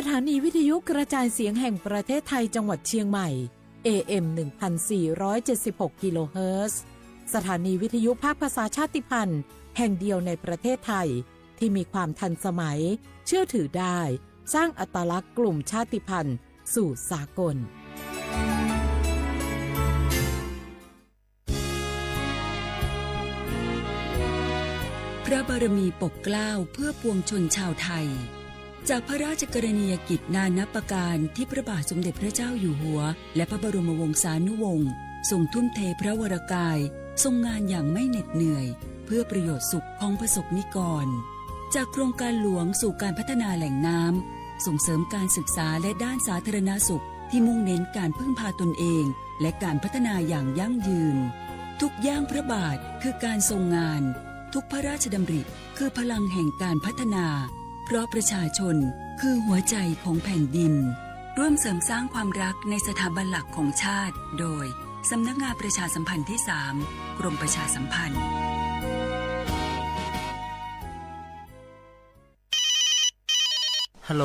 สถานีวิทยุกระจายเสียงแห่งประเทศไทยจังหวัดเชียงใหม่ AM 1476 กิโลเฮิรตซ์สถานีวิทยุภาคภาษาชาติพันธุ์แห่งเดียวในประเทศไทยที่มีความทันสมัยเชื่อถือได้สร้างอัตลักษณ์กลุ่มชาติพันธุ์สู่สากลพระบารมีปกเกล้าเพื่อปวงชนชาวไทยจากพระราชกรณียกิจนานับประการที่พระบาทสมเด็จพระเจ้าอยู่หัวและพระบรมวงศานุวงศ์ทรงทุ่มเทพระวรกายทรงงานอย่างไม่เหน็ดเหนื่อยเพื่อประโยชน์สุขของประสบนิกรจากโครงการหลวงสู่การพัฒนาแหล่งน้ำส่งเสริมการศึกษาและด้านสาธารณสุขที่มุ่งเน้นการพึ่งพาตนเองและการพัฒนาอย่างยั่งยืนทุกย่างพระบาทคือการทรงงานทุกพระราชดำริคือพลังแห่งการพัฒนาเพราะประชาชนคือหัวใจของแผ่นดินร่วมเสริมสร้างความรักในสถาบันหลักของชาติโดยสำนักงานประชาสัมพันธ์ที่ 3 กรมประชาสัมพันธ์ฮัลโหล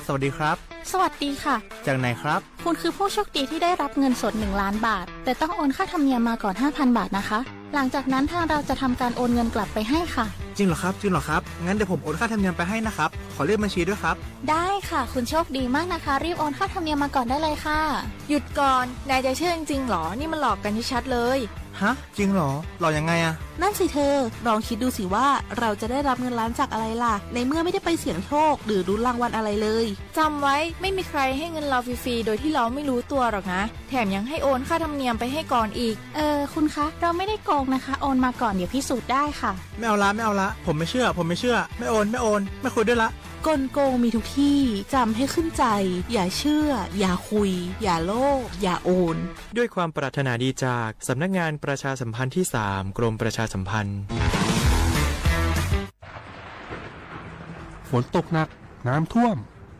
สวัสดีครับสวัสดีค่ะจากไหนครับคุณคือผู้โชคดีที่ได้รับเงินสด1 ล้านบาทแต่ต้องโอนค่าธรรมเนียมมาก่อน 5,000 บาทนะคะหลังจากนั้นทางเราจะทำการโอนเงินกลับไปให้ค่ะจริงเหรอครับงั้นเดี๋ยวผมโอนค่าธรรมเนียมไปให้นะครับขอเลขบัญชีด้วยครับได้ค่ะคุณโชคดีมากนะคะรีบโอนค่าธรรมเนียมมาก่อนได้เลยค่ะหยุดก่อนนายจะเชื่อจริงๆหรอนี่มันหลอกกันชัดๆเลยฮะจริงเหรอหลอกยังไงอะนั่นสิเธอลองคิดดูสิว่าเราจะได้รับเงินล้านจากอะไรล่ะในเมื่อไม่ได้ไปเสี่ยงโชคหรือลุ้นรางวัลอะไรเลยจำไว้ไม่มีใครให้เงินเราฟรีๆโดยที่เราไม่รู้ตัวหรอกนะแถมยังให้โอนค่าธรรมเนียมไปให้ก่อนอีกคุณคะเราไม่ได้โกงนะคะโอนมาก่อนเดี๋ยวพิสูจน์ได้ค่ะไม่เอาละผมไม่เชื่อไม่โอนไม่คุยด้วยละกลโกงมีทุกที่จำให้ขึ้นใจอย่าเชื่ออย่าคุยอย่าโลภอย่าโอนด้วยความปรารถนาดีจากสำนักงานประชาสัมพันธ์ที่ 3 กรมประชาสัมพันธ์ฝนตกหนักน้ำท่วม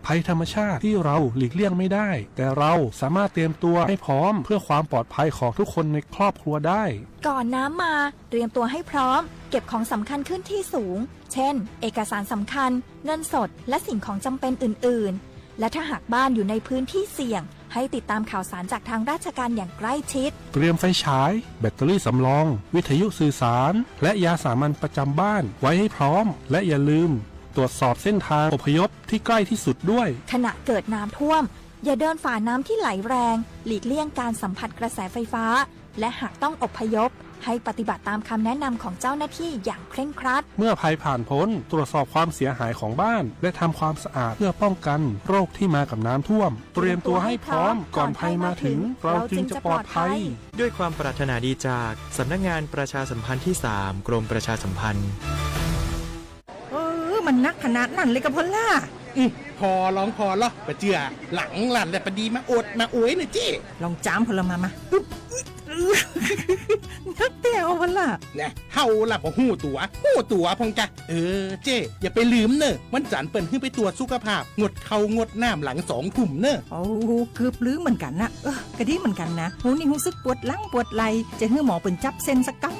ภัยธรรมชาติที่เราหลีกเลี่ยงไม่ได้แต่เราสามารถเตรียมตัวให้พร้อมเพื่อความปลอดภัยของทุกคนในครอบครัวได้ก่อนน้ำมาเตรียมตัวให้พร้อมเก็บของสำคัญขึ้นที่สูงเช่นเอกสารสำคัญเงินสดและสิ่งของจำเป็นอื่นๆและถ้าหากบ้านอยู่ในพื้นที่เสี่ยงให้ติดตามข่าวสารจากทางราชการอย่างใกล้ชิดเตรียมไฟฉายแบตเตอรี่สำรองวิทยุสื่อสารและยาสามัญประจำบ้านไว้ให้พร้อมและอย่าลืมตรวจสอบเส้นทางอพยพที่ใกล้ที่สุดด้วยขณะเกิดน้ำท่วมอย่าเดินฝ่าน้ำที่ไหลแรงหลีกเลี่ยงการสัมผัสกระแสไฟฟ้าและหากต้องอพยพให้ปฏิบัติตามคำแนะนำของเจ้าหน้าที่อย่างเคร่งครัดเมื่อภัยผ่านพ้นตรวจสอบความเสียหายของบ้านและทำความสะอาดเพื่อป้องกันโรคที่มากับน้ำท่วมเตรียมตัวให้พร้อมก่อนภัยมาถึงเราจึงจะปลอดภัยด้วยความปรารถนาดีจากสำนักงานประชาสัมพันธ์ที่ 3 กรมประชาสัมพันธ์มันนักขนาดนั้นเลยกับพ่อล่ะพอลองปะเจือหลังหลันแต่ปะดีมาอดมาอวยหน่อยเจ้ลองจามพลมานักแต่เอาพล่ะเนี่ยเฮาล่ะพอหู้ตัวพงกะเจ้อย่าไปลืมเนอะวันจันทร์เปิ่นขึ้นไปตรวจสุขภาพงดเขางดน้ำหลัง2 ทุ่มเนอะโอ้เกือบลืมเหมือนกันนะกระดิ่เหมือนกันนะหูนี่รู้สึกปวดหลังปวดไหล่จะให้หมอเปิ่นจับเส้นสักกัง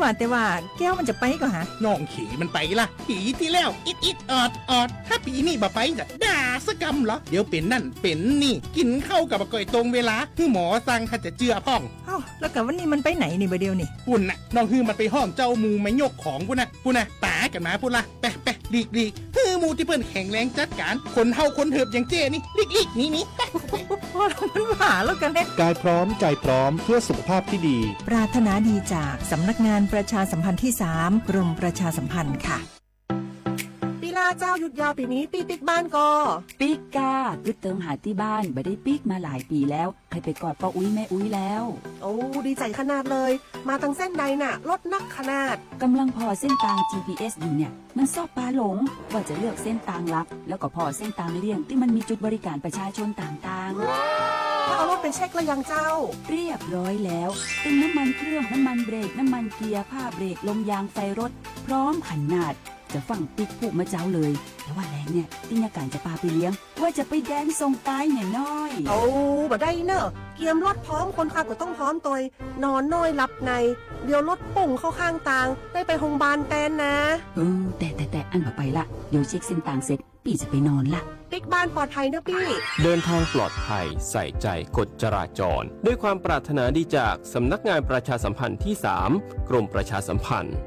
ว่าแต่ว่าแก้วมันจะไปก็หาน้องขี่มันไปล่ะปีที่แล้วอิดออดถ้าปีนี้บ่ไปจะด่าสกรรมเหรอเดี๋ยวเป็นนั่นเป็นนี่กินเข้ากับก่อยตรงเวลาคือหมอสั่งถ้าจะเจือพ่องแล้วกับวันนี้มันไปไหนนี่บ่เดียวนี่ปุ่นน่ะน้องคือมันไปห้องเจ้ามูไม่ยกของปุ่นน่ะตากันมาปุ่นล่ะไปลีกคือมูที่เปิ้นแข็งแรงจัดการคนเฮาคนเถิบอย่างเจ้นี่ลีกนี่มันหาแล้วกันเด้กายพร้อมใจพร้อมเพื่อสุขภาพที่ดีปรารถนาดีจากสำนักงานประชาสัมพันธ์ที่ 3 กรมประชาสัมพันธ์ค่ะปีลาเจ้าหยุดยาวปีนี้ปิ๊กบ้านก็ปิ๊กกาคือเติมหาที่บ้านไม่ได้ปิ๊กมาหลายปีแล้วใครไปกอดป้าอุ้ยแม่อุ้ยแล้วโอ้ดีใจขนาดเลยมาทางเส้นใดน่ะรถนักขนาดกำลังพอเส้นทาง GPS อยู่เนี่ยมันซอกปลาหลงว่าจะเลือกเส้นทางลับแล้วก็พอเส้นทางเลี่ยงที่มันมีจุดบริการประชาชนต่างๆถ้าเอารถไปเช็คแล้วยังเจ้าเรียบร้อยแล้วเติมน้ำมันเครื่องน้ำมันเบรกน้ำมันเกียร์ผ้าเบรกลมยางไฟรถพร้อมขนาด จะฟังปิ๊กพูกมาเจ้าเลย แต่ว่าแรงเนี่ยตินาการจะพาไปเลี้ยง ว่าจะไปแดนทรงใต้เนี่ยน้อย โอ้บ่ได้เนอะเกียมรถพร้อมคนขับก็ต้องพร้อมตัวนอนน้อยหลับในเดี๋ยวรถปุ่งเข้าข้างทางได้ไปโรงพยาบาลแตนนะ แต่อันมาไปละเดี๋ยวเช็คเส้นต่างเสร็จพี่จะไปนอนละ ปิ๊กบ้านปลอดภัยนะพี่ เดินทางปลอดภัยใส่ใจกฎจราจร ด้วยความปรารถนาดีจากสำนักงานประชาสัมพันธ์ที่ 3 กรมประชาสัมพันธ์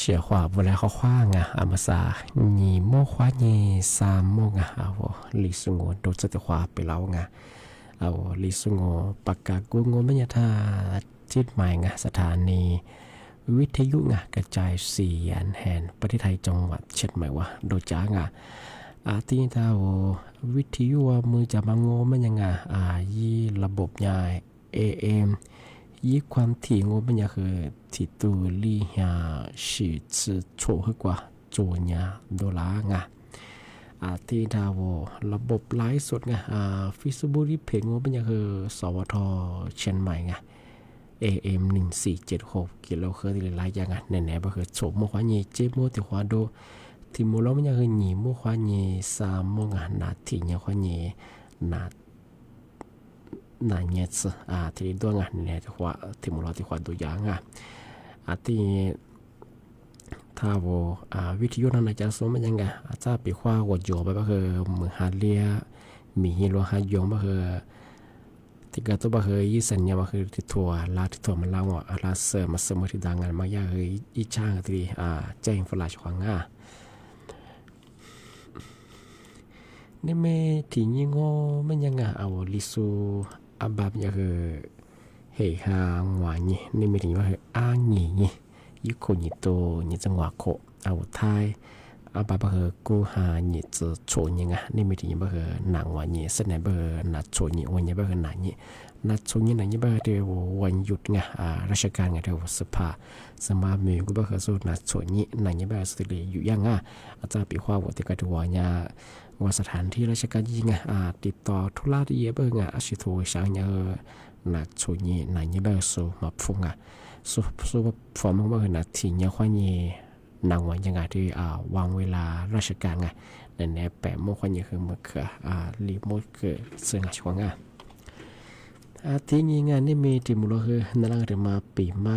เสียขวาเวลาเขาคว้างอ่ะอามาซาหนีโมคว้าหนีซามโมงอ่ะเอาลิสุงโงโดจะขวาไปแล้วไงเอาลิสุงโงปากกากุงโงไม่ยท่าจิตใหม่ไงสถานีวิทยุไงกระจายเสียงแห่งประเทศไทยจังหวัดเชียงใหม่วะโดยจ้าไงที่ท่าวิทยุมือจะมาโงมันยังไงยี่ระบบใหญ่ AM ยี่ความถี่โงมันยังคือที่ตัวลี่หาสิจือโฉให้กว่าโจญาโดลาไงที่ท่าระบบไลฟ์สดไงFacebook ที่เพจโงมันยังคือสวทเชียงใหม่ไงAM 1476กิโลเฮิรตซ์ที่หลายอย่างอ่ะแน่ๆบ่คือโฉมโมควาเยเจโมติควาโดที่โมเรามันยังคือหนีโมควาเยซาโมงานาที่เนี่ยควาเยนาเยซที่ดวงอ่ะเนี่ยที่ว่าที่โมเราที่ควาดูอย่างอ่ะที่ถ้าวิทยุนั้นจะสมมันยังไงจะไปควาวัดโยไปบ่คือมือหาเลียมีฮิโรฮายงบ่คือที่ก็ตัวบ่เคยยี่สัญญาบ่คือที่ถั่วลาที่ถั่วมันลาวอ่ะลาเสริมมาเสริมที่ดังงานมายาเฮยอีช่างที่แจ้งฟลาชขวางนี่แม่ที่ยี่งอมันยังเอาลิซูอาบาบยาเฮเฮฮางหวานนี่ไม่ถึงว่าเฮอาหงียี่โคยี่โตยี่จังหวะโคเอาท้ายอาบาบเฮกูหายี่จะโชยี่ไงนี่ไม่ถึงว่าเฮหนังวันยี่เสนอเบอร์นัดโชยี่วันยี่เบอร์หนังยี่นัดโชยี่หนังยี่เบอร์เดียววันหยุดไงราชการไงเดียวสภาสมามีกูเบอร์เฮสู้นัดโชยี่หนังยี่เบอร์สุดเลยอยู่ยังอาจารย์ปีว่าวันที่กระดูกเนี่ยว่าสถานที่ราชการยิ่งติดต่อธุระที่เยอะเบอร์อาชิโตช่างเนี่ยนัดโชยี่หนังยี่เบอร์สู้มาฟุ้งสู้ฟอร์มเบอร์นัดที่เนี่ยควายี่นางวันยังไงที่วางเวลาราชการไงนั่นแหละแปะโมกวันยังคือมือคือรีโมทคือเสื่อมช่วงที่นี้งานนี่มีที่มูลคือนั่นแหละจะมาปีมา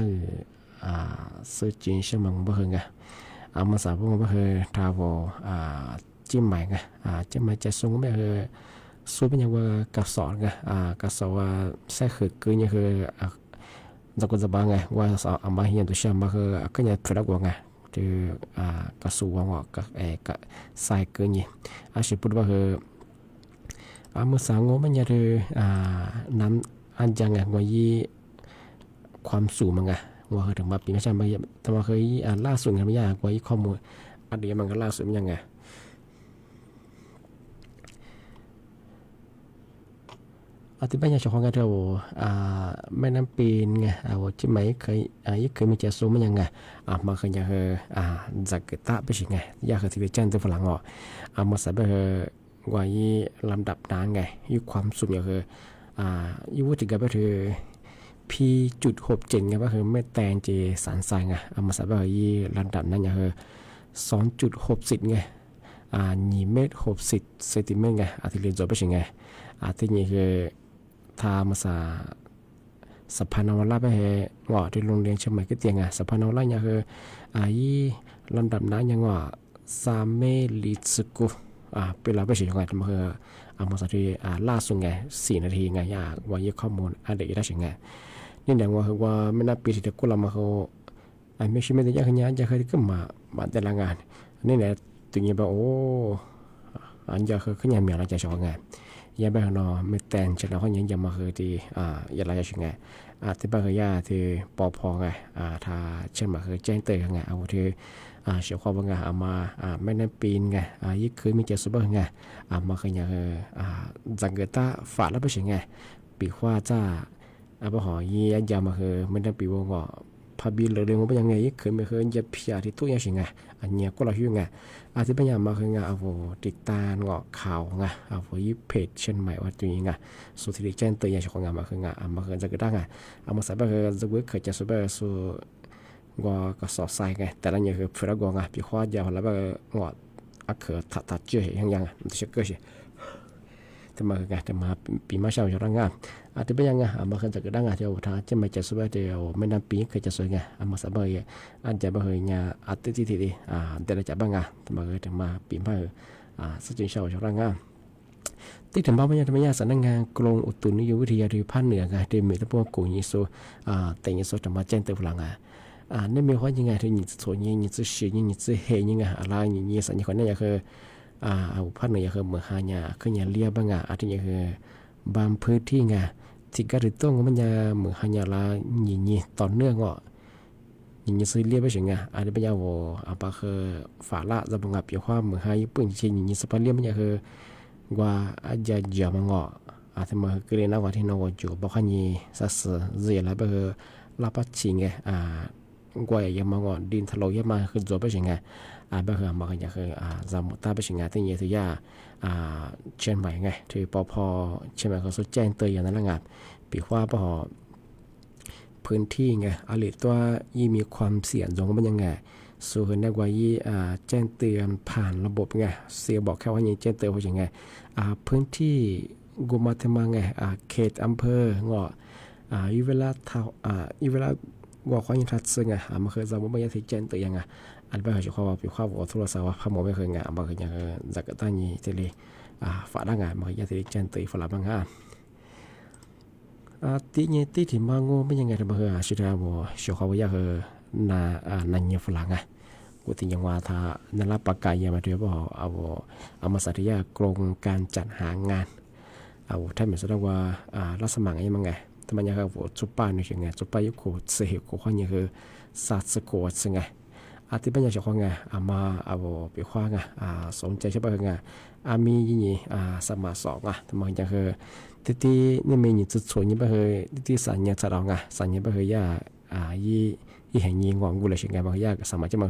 เสื้อจีนใช่ไหมบ่คือไงมาสาวพวกบ่คือทาวจิ้มใหม่ไงจิ้มใหม่จะส่งไม่คือสู้เป็นยังว่ากระสอบไงกระสอบว่าใส่คือคือยังคือเราก็จะบางไงว่าสาวมาเฮียนตัวเชื่อมาคือก็ยังพลักว่าไงคือกระสูงว่ากับกับใส่เกินยี่สิพูดว่าคือเมื่อสาวงมันยังคือนั้นอันจังไงว่ายี่ความสูงมันไงว่าคือถึงมาปีไม่ใช่มาแต่ว่าเคยล่าสุดกันไม่ยากว่ายี่ข้อมูลอันเดียวมันก็ล่าสุดมันยังไงที่บ้านยาชาวของกันเถอะแม่น้ำปีนไงที่ไหมเคยมีเจสูมันยังไงมาเคยยังจากเกตาไปสิไงยาเคยที่เจนตัวฝรั่งมาใส่ไปว่ายี่ลำดับนานไงยี่ความสูงอย่างคือยี่วุฒิกับไปเถอะP.67ไงว่าคือไม่แตงเจสารทรายไงมาใส่ไปยี่ลำดับนั้นอย่างคือ2.60ไง2 เมตร 60 เซนติเมตรไงที่เรียนจบไปสิไงที่นี่คือทามาสะพานนวราไปว่าที่โรงเรียนเชียงใหม่ก็เตียงสะพานนวราเนี่ยคือยี่ลำดับนั้นยังว่า3 เมตรลิตรกุเป็นเราไปสิยังไงมาคือมาสักทีล่าสุดไง4 นาทีไงว่ายี่ข้อมูลเด็กได้สิไงนี่แหละว่าคือว่าไม่น่าปีที่เด็กกูเรามาเขาไม่ใช่ไม่ได้ยากขนาดจะเคยขึ้นมาแต่ละงานนี่แหละตัวนี้แบบโอ้อันจะคือขึ้นยังมีอะไรจะชอบไงยาแบบนอไม่แต่งจะเราเขายังมาคือที่ยาอะไรจะไงที่บ้านคือยาที่ปอพอไงถ้าเช่นมาคือแจ้งเตือนไงเอาที่เสียความว่าไงมาไม่นั่นปีนไงยิ่งคือมีเจอซูเปอร์ไงมาคือยังจังเกิดตาฝาดแล้วไปสิไงปีว่าจ้าบ่หอยี่ยามาคือไม่นั่นปีวงก็พาบิลเรื่องว่าเป็นยังไงยิ่งคือไม่เคยจะพิจารณาที่ตู้ยังสิไงอันเนี้ยก็เราหิ้วไงที่เป็นอย่างมาคือไงติดตามเงาะข่าวไงยี่เพจเช่นใหม่ว่าตัวนี้ไงสุดที่แจ้งเตือนอย่างของงานมาคือไงมาคือจะกระด้างไงมาใส่ไปคือจะเวิร์กเคยจะซูเปอร์สูก็สอดใส่ไงแต่ละอย่างคือเพื่อกงปีข้อยาวแล้วก็เงาะเขือถัดเจือเห็นยังมันจะเชื่อเกิดสิแต่มาคือไงแต่มาปีมาเช้าจะร่างงานที่เป็นยังไงมาคือจะกระด้างไงเดี๋ยวถ้าจะไม่จะซูเปอร์เดี๋ยวไม่นานปีเคยจะสวยไงมาใส่ไปอันจะไปคือเนี่ยที่ดีแต่ละจะบ้างไงแต่มาคือมาปีมาสักจนเช้าจะร่างงานที่ถึงบ้านไม่ยากทำไมยากสำนักงานกรมอุตุนิยมวิทยาที่ภาคเหนือไงที่มีทั้งพวกกูยิโซแต่ยิโซจะมาแจ้งเตือนพลัง那没话应该是你做你自学你自黑应该啦你สัญญาคนนั้นคืออุปนิสัยคือเหมือนหาเนี่ยคือเนี่ยเลียบ้างอาทิตย์คือบางพื้นที่ไงที่การต้องมันจะเหมือนหาเนี่ยละนี่ต่อเนื่อง你是列不行啊，阿里不讲我阿爸和法拉这帮阿比话么还有本些你是把列不讲和我阿家家嘛我阿他们个人那话听那我就包括你啥事日来不和拉不清的我也嘛我ดินทะเล嘛คือ做不行不和嘛个和咱们大不行但也是呀เชียงใหม่ไงที่พอเชียงใหม่เขาแจ้งเตือนอย่างนั้นละไงปีว่าพอพื้นที่ไงอะไรตัวยี่มีความเสี่ยงตรงมันยังไงส่วนในว่ายี่แจ้งเตือนผ่านระบบไงเสียบอกแค่ว่ายี่แจ้งเตือนว่าอย่างไงพื้นที่กุมาเทมาไงเขตอำเภองอีเวลาอีเวลาว่าความยิ่งทัดซึ่งมันเคยจะไม่ยังที่แจ้งเตือนยังอันเป็นเหตุความว่าปีความว่าโทรศัพท์ว่าพมไม่เคยมันเคยยังจากตั้งยี่ที่เลยฝาดังมันเคยยังที่แจ้งเตือนฝรั่งบางที่ที่มางูไม่ยังไงแต่มาเหรอสุดท้ายว่าชาวเขาอยากเหรอนั่นยังฝรั่งกูที่ยังว่าถ้านั่นละประกาศยังมาเดี๋ยวบอกเอามาสัตยากรงการจัดหางานถ้าเหมือนแสดงว่ารัศมังยังไงแต่มันยังว่าจุดป้านี่ยังไงจุดป้ายุคเสียกูเขายังคือสัตว์สกุลซึ่งไงที่เป็นอย่างเช่นไงมาไปคว้าไงสนใจใช่ป่ะไงมียี่นี่สมาสองแต่มันยังคือที่นี่มีนี่จุดส่วนนี่ป่ะที่สัญญาจะเราไงสัญญาป่ะยี่แห่งยี่งวงกูเลยใช่ไงป่ะสามารถจะมา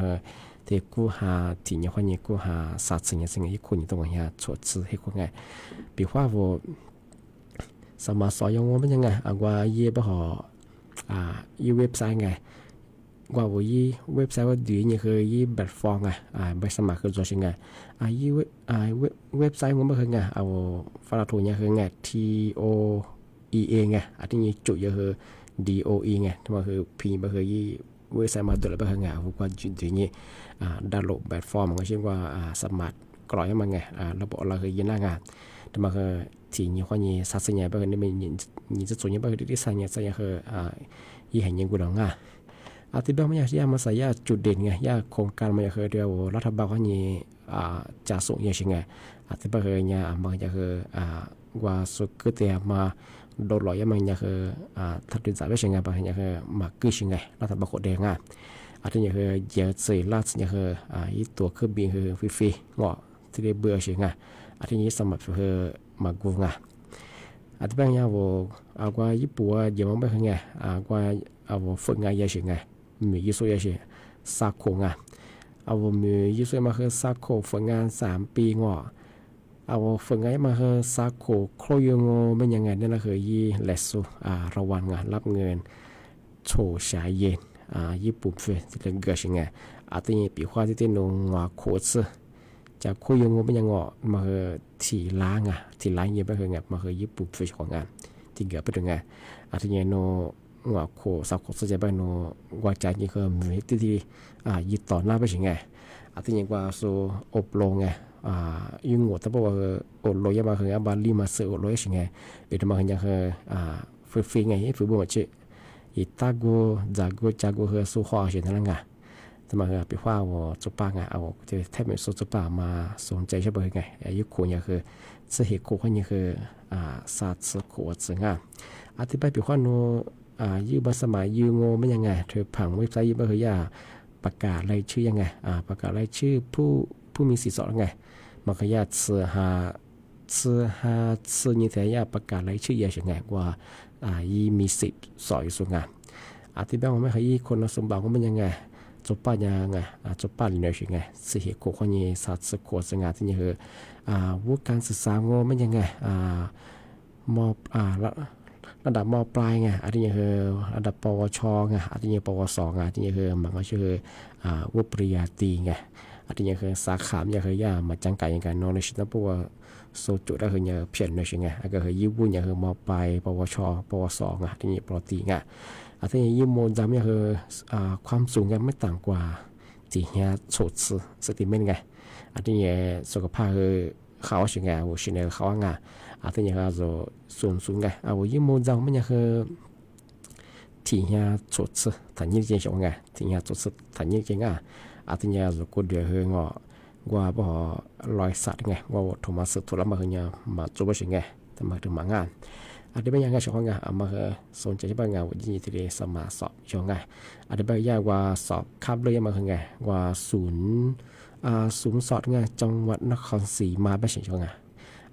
ที่กูหาที่นี่คนนี้กูหาสัตว์สิ่งยี่คนนี่ตรงนี้ชดซื้อให้คนไงไปคว้าว่าสมาสองยังว่าเป็นยังไงว่ายี่ป่ะยี่เว็บไซต์ไงว่ายี่เว็บไซต์ว่าดีนี่คือยี่แพลตฟอร์มไปสมัครคือตัวชิงยี่เว็บไซต์มันไม่เคยฝรั่งถูกเนี่ยคือTOEA ที่นี่จุดยังคือ DOE ที่มันคือพิมพ์คือยี่เว็บไซต์มาตัวละเป็นว่าจุดนี้ดาวน์โหลดแพลตฟอร์มก็เช่นว่าสมัครกรอยมันระบบเราคือยินหน้างานแต่มันคือที่นี่คนนี้สัตว์เนี่ยเป็นนี่มันจะส่วนนี้เป็นที่สัญญาคือยี่แห่งยังกูหลงที่บ้านมันอยากมาใส่ยาจุดเด่นไงยาโครงการมันอยากเดียวรัฐบาลเขาเนี่ยจะส่งยังไงที่บ้านเนี่ยมันอยากว่าสุดเตียมาโดนหลอกยังมันอยากทัดดินสายไปยังไงบางอยากมากู้ยังไงรัฐบาลกดแดงที่อยากเยอะสิล่าสุดอยากยี่ตัวเครื่องบินคือฟรีๆงอที่ได้เบื่อยังไงที่นี้สมัครมากู้ไงที่บ้านเนี่ยว่าญี่ปุ่นเยอะมากไงว่าฝึกงานยังไงมียี่สิบยังสักโคงมียี่สิบมาคือสักโคฝึกงาน3 ปีงอฝึกงานมาคือสักโคโครยงไม่ยังไงนั่นแหละคือยี่เลสุระวังรับเงินโชว์ชายเย็นญี่ปุ่นเฟที่เรื่องเกิดยังไงที่นี่ปีว่าที่นงโคซึจากโคยงไม่ยังมาคือที่ล้างที่ล้างเยอะไปคือไงมาคือญี่ปุ่นเฟของงานที่เกิดไปถึงไงที่นี่โนว่าโคสักโคจะไปโนว่าใจนี่คือมีที่ยึดต่อหน้าไปยังไงที่นี่ว่าโซอบรมไงยุ่งหัวแต่ว่าอบรมยังมาคือบาลีมาเสืออบรมยังไงแต่มาคือฝึกไงฝึกบ่มาเจอีตาโกจาก็คือสู้ข้อเช่นนั้นไงแต่มาคือไปว่าว่าจุป้าไงจะแทบไม่สู้จุป้ามาสนใจใช่ไหมไงยุคโคเนี่ยคือสเหตุโคคนนี้คือศาสตร์สโคซึ่งที่ไปไปว่าโนยืมสมัยยืมโง่ไม่ยังไงเธอผังเว็บไซต์ยืมเฮียประกาศรายชื่อยังไงประกาศรายชื่อผู้มีสิทธิ์สอนไงมันก็ยากซื้อนี่แต่ยากประกาศรายชื่อยังไงว่ายี่มีสิทธิ์สอนอยู่ส่วนงานที่บ้านไม่เคยยี่คนสมบัติก็ไม่ยังไงจบป้ายังไงจบป้าเรียนยังไงสิเหตุโคคนนี้ศาสตร์สโคสงานที่นี่คือวุฒิการศึกษาโง่ไม่ยังไงระดับม.ปลายไงที่นี่คือระดับปวชไงที่นี่ปวสไงที่นี่คือมันก็ชื่อวุฒิปริญญาตรีไงที่นี่คือสาขาเนี่ยคือย่ามาจังไก่ยังไงนอนในชั้นปวโซจุได้คือเนี่ยเพี้ยนเลยใช่ไงก็คือญี่ปุ่นเนี่ยคือม.ปลายปวชปวสไงที่นี่ปรตีไงที่นี่ญี่ปุ่นจำเนี่ยคือความสูงกันไม่ต่ำกว่าที่เนี่ยโฉดสติเมนไงที่นี่สุขภาพคือเขาใช่ไง我现在เขาไงที่นี่ก็จะสูงไงยี่โมจังมันยังคือที体下做次，他你见小啊，体下做次，他你见啊，体下如果เดือดงว่าบ่ลอยสัตว์ไงว่าโทมัสตุลมาเนี่ยมา做不行ไงแต่มาถึงมางานada banyak yang seorang ama sonja je bang wa ji ti sama sop jong ada banyak yang wa sop ครับเลยมาไงว่าศูนย์สอดไงจังหวัดนครศรีมาบ่ใช่จง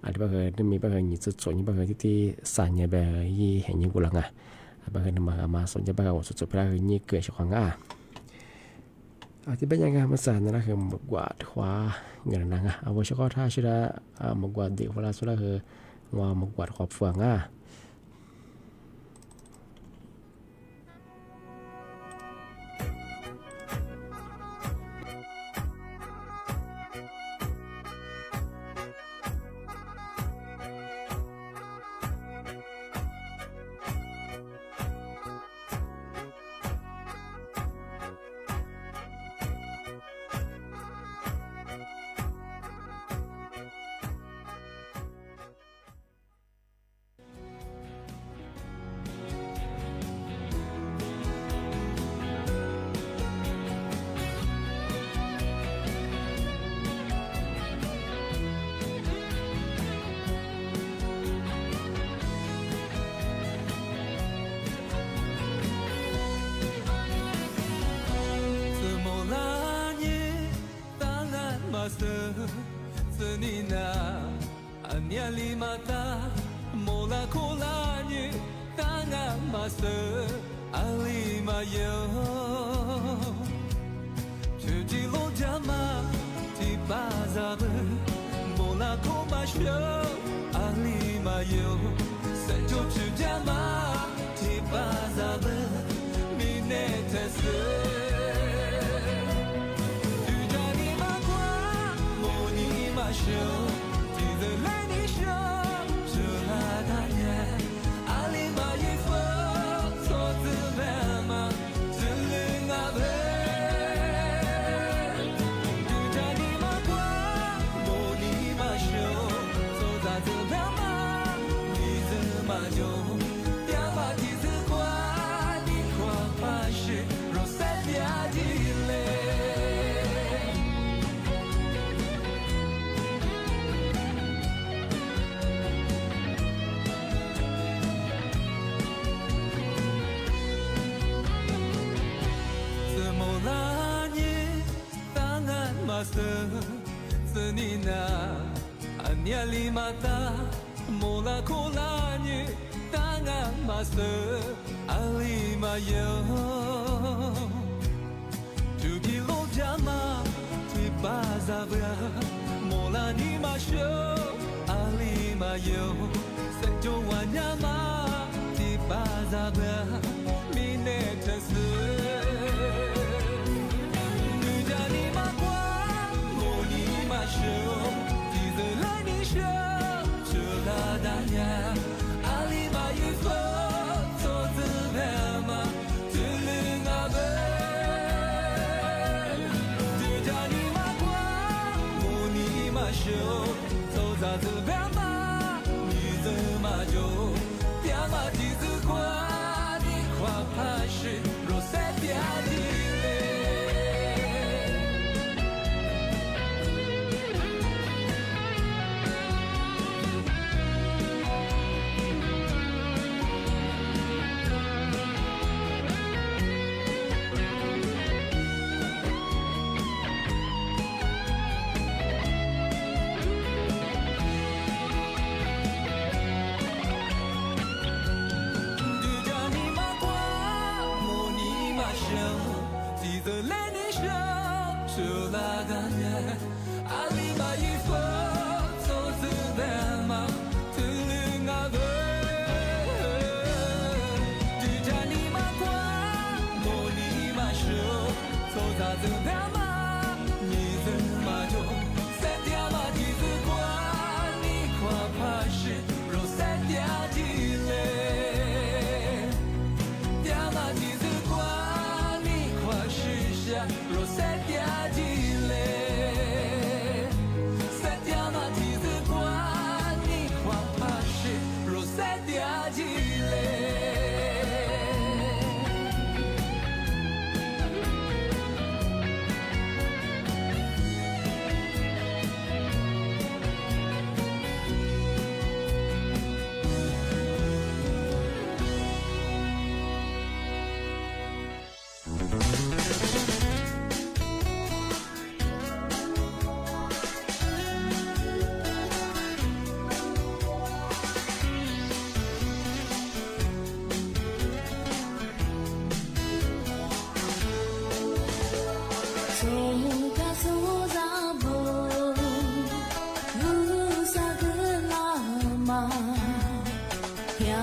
ada banyakมีบางนี่จะสวนนี่บางที่สานเนี่ยแบบยี่เห็นอยู่กูละไงบางมาสนใจบางว่าสุดๆไปแล้วนี่เกิดช่วงที่banyak yang masalah nak membuat khwa ngerang awak cakap tak sudah membuat di wala sudahว่าmembuat khwa fuang เ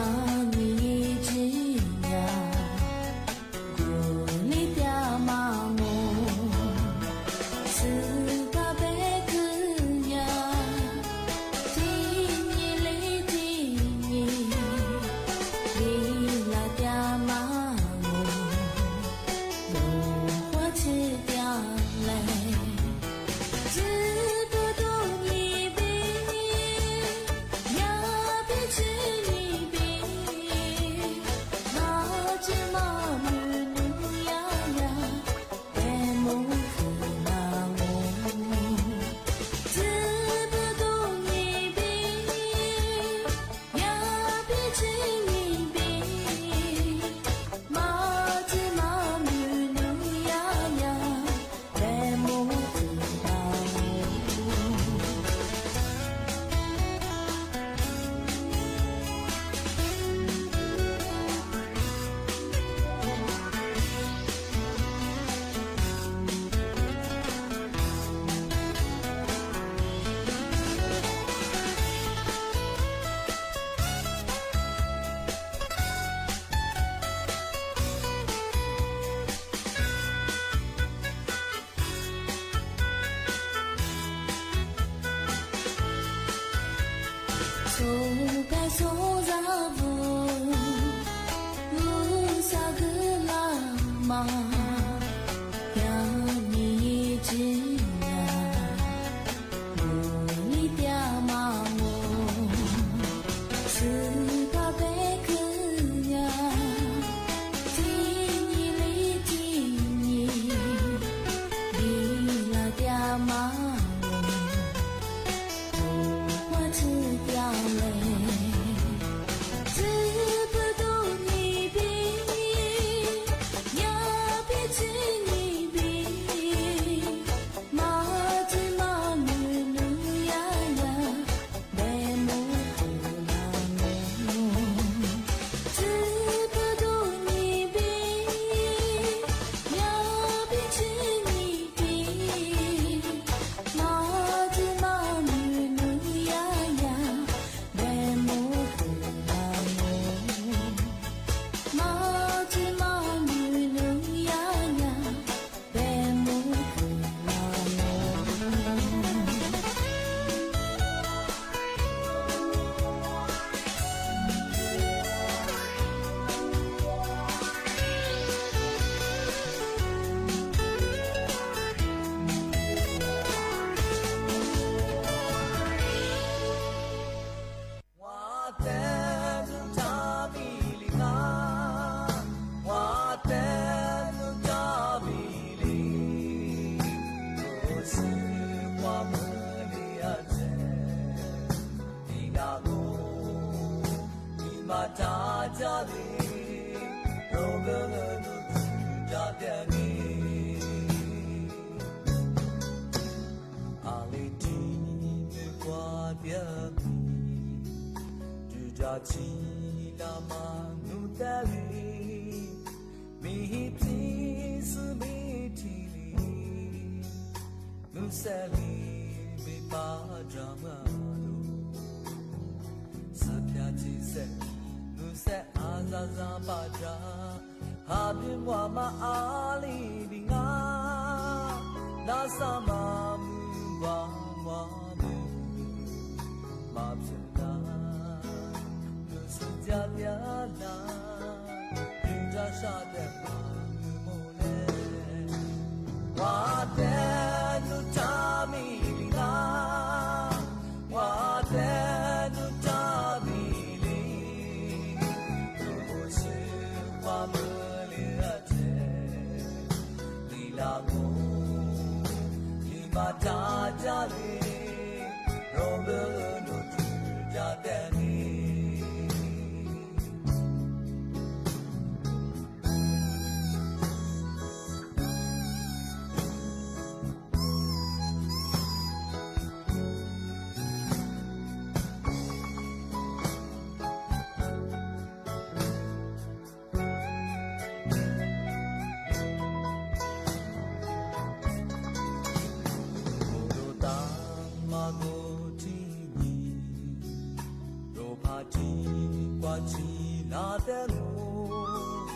လာတဲ့မို့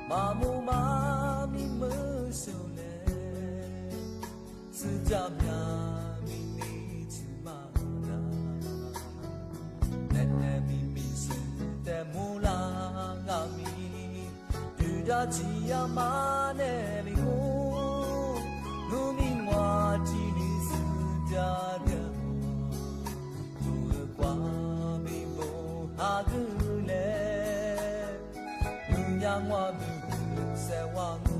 မမူမာမီမဆုနေစကြမြမီနေချူမာနာနဲ့နဲ့မီမီစတဲ့မူလာငါမီဒူဒါချီယာမာနဲ့လီကိုလူမီငွာချီနေစကြတဲ့လူကွာမီဘိုဟာကူလေလူညာငွာမီဆဲဝါငူ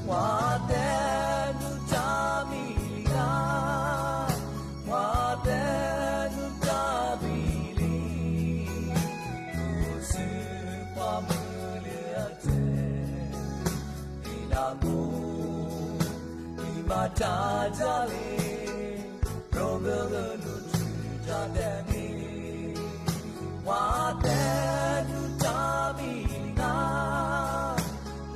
ဝါတဲ့လူချာမီလီဝါတဲ့လူချာမီလီလူစီပါမူလေအတဲ့ဒီလာကိုဒီမှာတာကြလေရောဂလူချူကြတဲ့မီဝါတဲ့လူချာမီလီ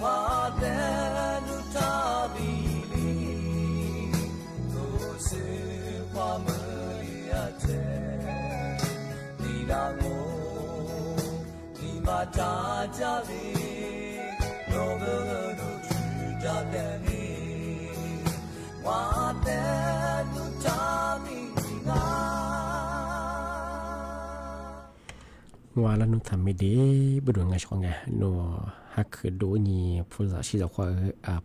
ဝါတဲ့လူချာမီလီလူစီပါမူလေအတဲ့ဒီလာကိုဒီမှာတာကြလေရောဂလူချူကြတဲ့မီဝါတဲ့လူချာမီလီว่าแล้วนุทำไม่ดีบุรุษงานช่องไงนัวฮักคือดูนี่ผู้สาวชื่อจะคว้า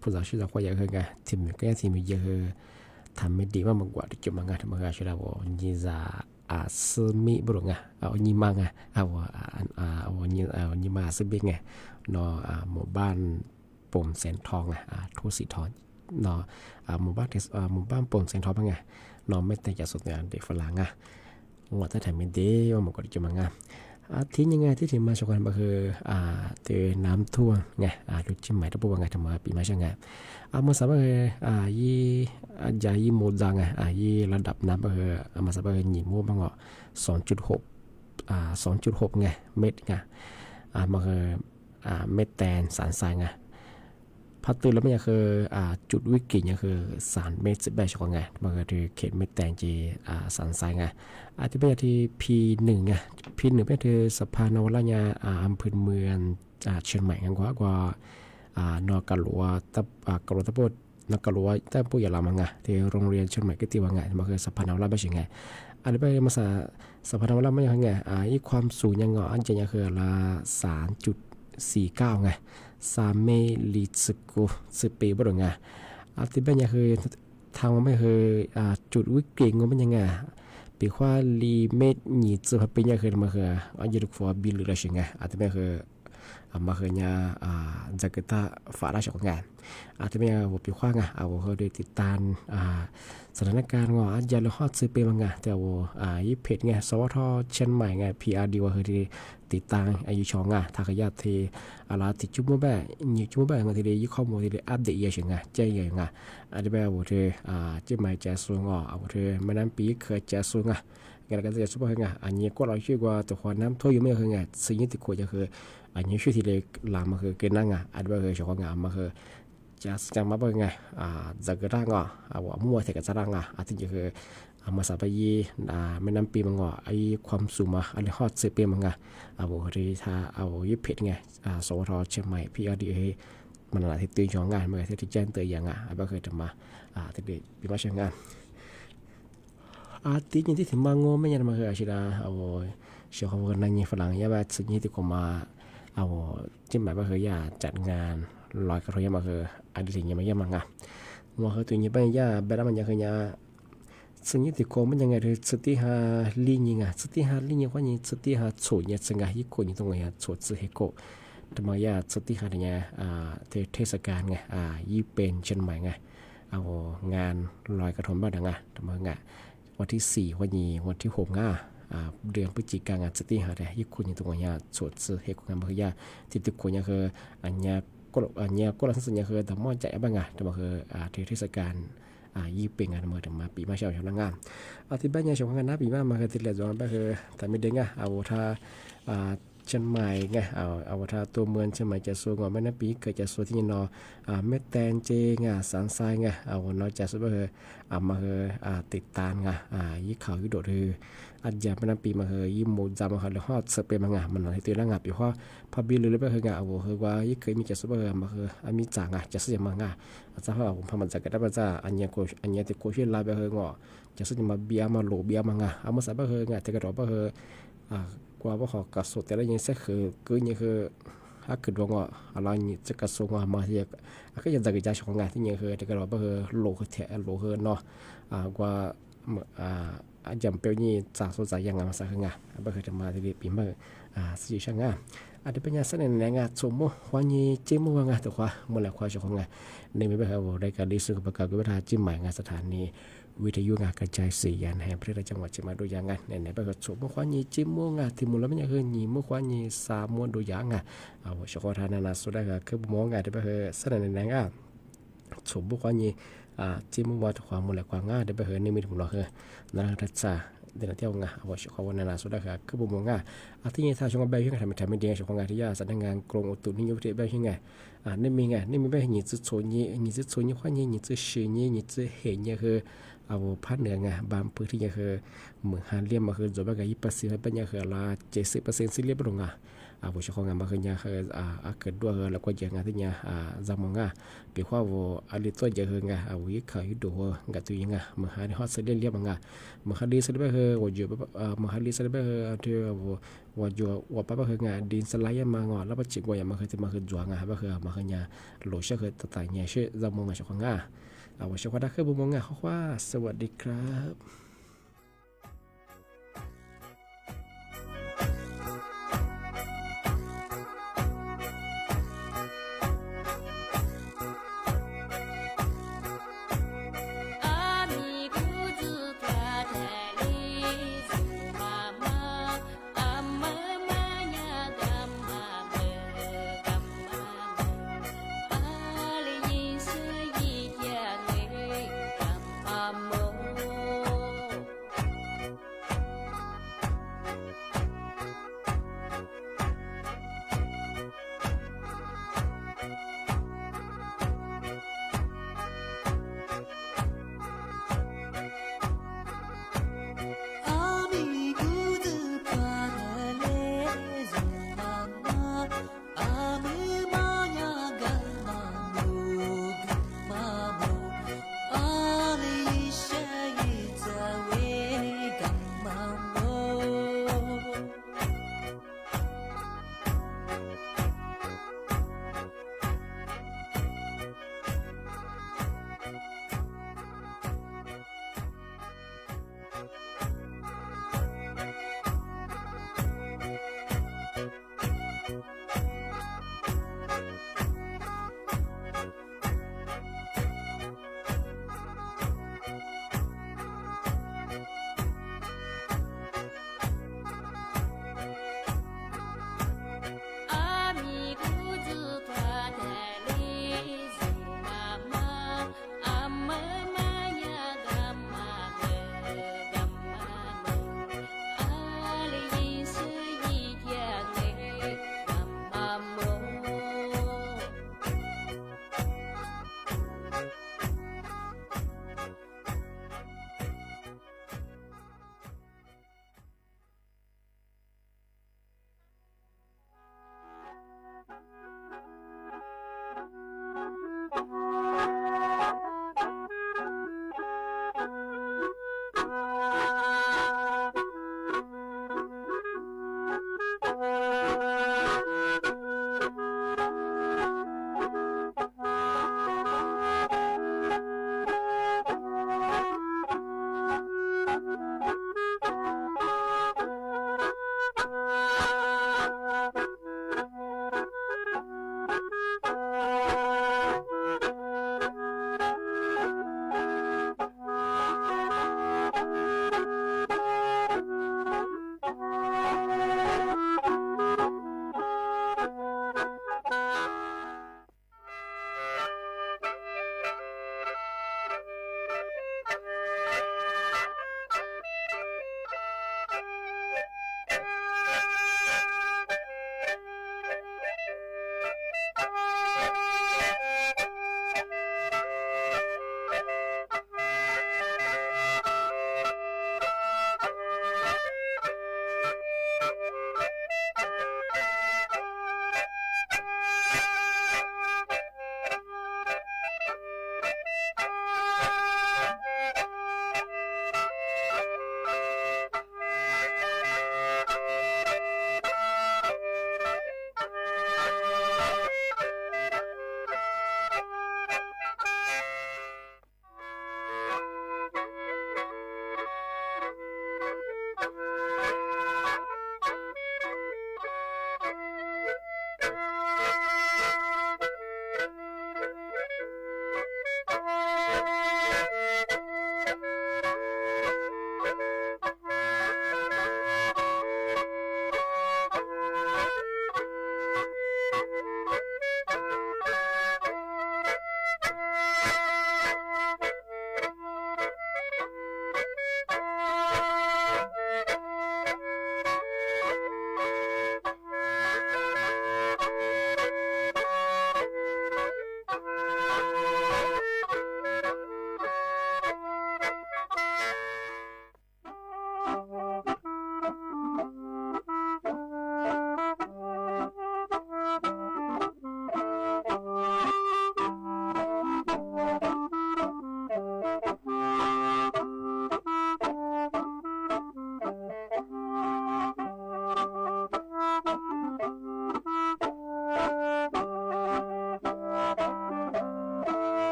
ผู้สาวชื่อจะคว้าเยอะไงทีมก็ทีมเยอะทำไม่ดีมากกว่าที่จะมางานทำงานชื่อเรานี่จะซื้อมีบุรุษไงนี่มาไงนี่มาซื้อบิ๊กไงเนาะหมู่บ้านปุ่มแสนทองไงทุ่งสีทองเนาะหมู่บ้านปุ่มแสนทองเป็นไงเนาะไม่แต่จะสุดงานเด็กฝรั่งไงว่าถ้าทำไม่ดีมากกว่าที่จะมางานที่ยังไงที่ถึงมาชกันก็คือเจอน้ำท่วมไงดูจิมหมายถ้าพูดว่าไงทำมาปีมาช่างไงมาสับยี่โมดังไงยี่ระดับน้ำก็คือมาสับหญิงโมบังอ่ะ2.6ไงเมตรไงมาคือเมตรแตนสารทรายไงพัดตื่นแล้วมันคือจุดวิกฤตเนี่ยคือ3 เมตร18 ชั่วโมงไงมันก็คือเขตเมตรแตงจีสารทรายไงที่เป็นที่ P1 ไง P1 เป็นที่สะพานนวราญาอำเภอเมืองเชียงใหม่กันกว่านอกกะหลัวตะกะหลัวตะโพดนอกกะหลัวตะโพดอย่าลามังไงที่โรงเรียนเชียงใหม่ก็ตีว่าไงมันคือสะพานนวราญไม่ใช่ไงอันนี้เป็นมาสะพานนวราญไม่ใช่ไงอีความสูงยังอันจะคือละ 3.49 ไง3 เมลิสกูสเปบรุงไงที่เป็นยังคือทางมันไม่คือจุดวิกฤตมันยังไงปีกว่าลีเมตรหนีจะเป็นยังคือมันคืออันยุคฟ้าบิลหรืออะไรไงที่เป็นคือมาคือเนี่ยจากตาฝ่ายราชการที่เป็นว่าปีกว่าไงเขาได้ติดตามสถานการณ์ว่าอันยาลฮอดซื้อเป็นไงแต่ว่ายี่เพจไงสวทเชียงใหม่ไง PRD ว่าคือติดตามอายุช่องไงทางขยะที่อะไรที่จุ่มแบบนี่จุ่มแบบไงที่ได้ยี่ข้อมูลที่ได้อัปเดตยังไงใจยังไงอันนี้แบบว่าที่จะไม่จะสูงอ่ะว่าที่ไม่นั้นปีเคยจะสูงไงงั้นก็จะสุภาพไงอันนี้ก็เราชื่อว่าตัวความน้ำท่วมยังไม่เคยไงสิ่งที่ควรจะคืออันนี้ชื่อที่เลยลามาคือเกินนั่งไงอันนี้แบบคือช่องไงมาคือจะจังมาเป็นไงจากกระด้างอ่ะว่ามั่วแต่กระด้างอ่ะที่จะคือมาสับไปยี่ไม่น้ำปีมังอ่ะไอความสูงมาอันนี้ฮอตเซเปียมังอ่ะว่าที่ถ้ายี่เพจไงสวทเชียงใหม่ PRD มันอะไรที่ตื่นช่องงานเมื่อที่แจ้งเตือนอย่างอ่ะอันนี้เคยทำมาที่เด็กปีมาเชียงงานที่นี่ที่ถึงมาโง่ไม่ยังมาคืออาชีพเชื่อเขาว่านั่งยิงฝรั่งย่าแบบสิ่งที่เขามาจิ้มแบบว่าคืออย่าจัดงานลอยกระทงมาคืออันที่สิ่งยังไม่ย่ามังอ่ะว่าคือตัวนี้เป็นย่าแบบมันยังคือย่าสิ่งที่เขามันยังไงคือสติหาลีนิงอ่ะสติหาลีนิงว่านี่สติหาโฉดเนี่ยสิ่งที่ญี่ปุ่นนี่ตรงไหนโฉดสื่อให้โกแต่มาย่าสติหาเนี่ยเทศกาลไงยี่เป็นเชียงใหม่ไงงานลอยกระทงบ้านดังอ่ะแต่มาไงวันที่4วันนี้วันที่6ง่าเดือนพฤศจิกายนสติหาได้ญี่ปุ่นนี่ตรงนี้สวดสื่อเหตุงานบางอย่างที่ทุกคนเนี่ยคืออันนี้ก็เราสัญญาคือแต่มอใจบ้างไงแต่มาคือเทศกาลยี่เป็นงานมาถึงมาปีมาเช้าชาวงานที่บ้านเนี่ยชาวงานนะปีมาคือติดเหลือจวนไปคือแต่ไม่เด้งถ้า ชียงใหม่ไงเอาถ้าตัวเมืองเชียงใหม่จะสูงกว่าแม่น้ำปีเกิดจะสูงที่นอเม็ดแตนเจไงสันทรายไงเอานอจะสุดเฮมาเฮติดตามไงยี่เขายี่โดดคืออันยาแม่น้ำปีมาเฮยี่โมจามาเฮเลยฮอดสเปรมาไงมันให้ตัวละงับอยู่เพราะพอบิลเลยไปเฮไงเอาเฮว่ายี่เคยมีจะสุดเฮมาเฮมีจ่างไงจะซื้อมาไงจะว่าผมพามันจะกระดับจะอันยาโคอันยาที่โคชิลาไปเฮงอจะซื้อมาเบียมาโหลเบียมาไงเอามาใส่ไปเฮไงแต่กระดอกไปเฮกว่าเขากระสุนแต่ละยังเสียคือนี่คือถ้าเกิดว่าอะไรนี่จะกระสุนมาที่ก็ยังจะกิจการของงานที่นี่คือแต่ก็เราเพื่อโหลคือแถโหลคือเนาะกว่าจำเป็นนี่จากสนใจยังงานมาสักงานเพื่อจะมาที่ปีเมื่อสี่ช่างงานอาจจะเป็นงานเสนอในงานสมมติว่านี่จิ้มว่างานแต่ว่าเมื่อไหร่ความชอบของงานในไม่เป็นไรได้การดิสูประกาศวิทยาจิ้มหมายงานสถานีวิทยุงานกระจายเสียงแห่งประเทศจังหวัดเชียงใหม่โดยอย่างในประกาศสมมติว่านี่จิ้มว่างานที่มูลแล้วมันยังคือนี่เมื่อว่านี่สามมวลโดยอย่างงานเอาเฉพาะทางนานาสุดได้ก็คือมองงานที่เป็นเสนอในงานสมมติว่านี่จิ้มว่าความมูลและความงานที่เป็นนี่มีถึงหรอกนั่นทัศน์เดินเที่ยวงานเอาเฉพาะนานาสุดได้ก็คือมองงานที่นี่ถ้าช่วงแบบยังไงทำไม่ดีเฉพาะงานที่ยาสำนักงานกรมอุตุนิยมวิทยาแบบยังไงนี่มีไงนี่มีแบบนี่จะโซนนี่จะโซนนี่ว่านี่จะชื่อนี่จะเห็นนี่คือเอาภาคเหนือไงบางพื้นที่ยังคือเหมือนหาเลี่ยมมาคือจบไปกับ20%เป็นยังคือละ70%สิเลี่ยมลงอ่ะผู้ชมงานมาคือยังคือเกิดด้วยแล้วก็ยังงานที่ยังจำมองอ่ะเกี่ยวกับว่าอะไรตัวยังคือไงวิเคราะห์ดูกับตัวยังไงเหมือนหาที่ฮอตเลี่ยมงอ่ะเหมือนหาดีสิเลี่ยมคือว่าอยู่เหมือนหาดีสิเลี่ยมคือที่ว่าอยู่ว่าป้าคือไงดินสไลด์มางอแล้วปัจจุบันยังมาคือจะมาคือจวงอ่ะมาคือมาคือยังโหลเชื่อคือต่างๆยังเชื่อจำมองอ่ะชมงานเอาเฉพาะได้คือบุมงะเขาว่าสวัสดีครับ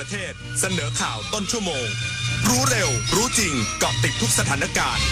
ประเทศเสนอข่าวต้นชั่วโมง รู้เร็วรู้จริงเกาะติดทุกสถานการณ์